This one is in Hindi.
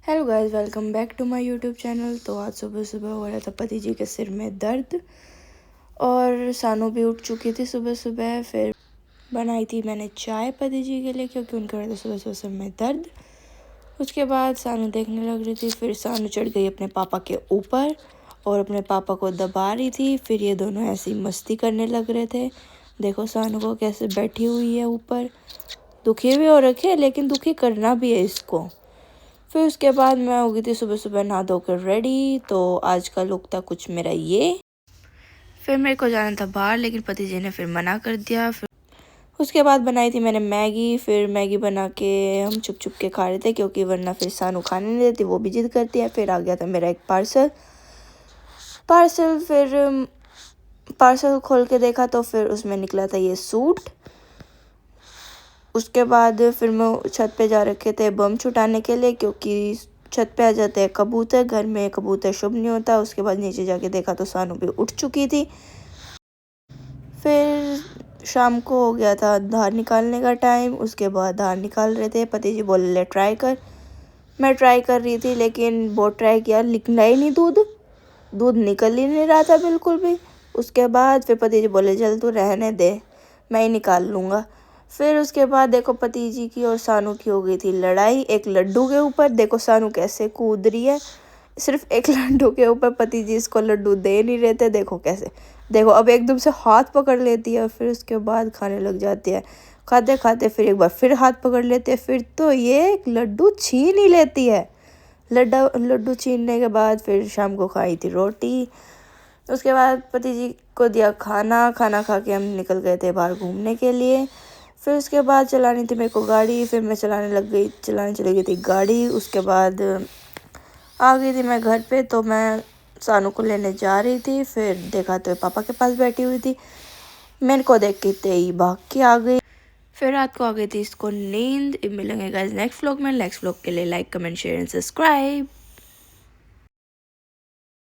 Hello guys, welcome back to my YouTube channel. तो आज सुबह सुबह हो रहा था पति जी के सिर में दर्द और सानू भी उठ चुकी थी सुबह सुबह। फिर बनाई थी मैंने चाय पति जी के लिए क्योंकि उनके हो रहा था सुबह सुबह सिर में दर्द। उसके बाद सानू देखने लग रही थी। फिर सानू चढ़ गई अपने पापा के ऊपर और अपने पापा को दबा रही थी। फिर ये दोनों ऐसी मस्ती करने लग रहे थे। देखो सानू को कैसे बैठी हुई है ऊपर, दुखी भी हो रखे लेकिन दुखी करना भी है इसको। फिर उसके बाद मैं हो गई थी सुबह सुबह नहा धोकर रेडी। तो आज का लुक था कुछ मेरा ये। फिर मेरे को जाना था बाहर लेकिन पति जी ने फिर मना कर दिया। फिर उसके बाद बनाई थी मैंने मैगी। फिर मैगी बना के हम छुप छुप के खा रहे थे क्योंकि वरना फिर सानू खाने नहीं देती, वो भी जिद करती है। फिर आ गया था मेरा एक पार्सल। फिर पार्सल खोल के देखा तो फिर उसमें निकला था ये सूट। उसके बाद फिर मैं छत पे जा रखे थे बम छुटाने के लिए क्योंकि छत पे आ जाते हैं कबूतर, घर में कबूतर शुभ नहीं होता। उसके बाद नीचे जाके देखा तो सानू भी उठ चुकी थी। फिर शाम को हो गया था धार निकालने का टाइम। उसके बाद धार निकाल रहे थे, पति जी बोले ले ट्राई कर। मैं ट्राई कर रही थी लेकिन बहुत ट्राई किया, निकला ही नहीं दूध निकल ही नहीं रहा था बिल्कुल भी। उसके बाद फिर पति जी बोले चल तू रहने दे, मैं ही निकाल लूँगा। फिर उसके बाद देखो पति जी की और सानू की हो गई थी लड़ाई एक लड्डू के ऊपर। देखो सानू कैसे कूद रही है, सिर्फ एक लड्डू के ऊपर। पति जी इसको लड्डू दे नहीं रहे थे, देखो कैसे। देखो अब एकदम से हाथ पकड़ लेती है, फिर उसके बाद खाने लग जाती है। खाते खाते फिर एक बार फिर हाथ पकड़ लेते हैं। फिर तो ये एक लड्डू छीन ही लेती है। लड्डू छीनने के बाद फिर शाम को खाई थी रोटी। उसके बाद पति जी को दिया खाना। खाना खा के हम निकल गए थे बाहर घूमने के लिए। फिर उसके बाद चलानी थी मेरे को गाड़ी। फिर मैं चलाने चली गई थी गाड़ी। उसके बाद आ गई थी मैं घर पे। तो मैं सानू को लेने जा रही थी, फिर देखा तो पापा के पास बैठी हुई थी। मेरे को देख के तेई भाग के आ गई। फिर रात को आ गई थी इसको नींद। मिलेंगे गाइस नेक्स्ट व्लॉग में। नेक्स्ट व्लॉग के लिए like comment share and subscribe.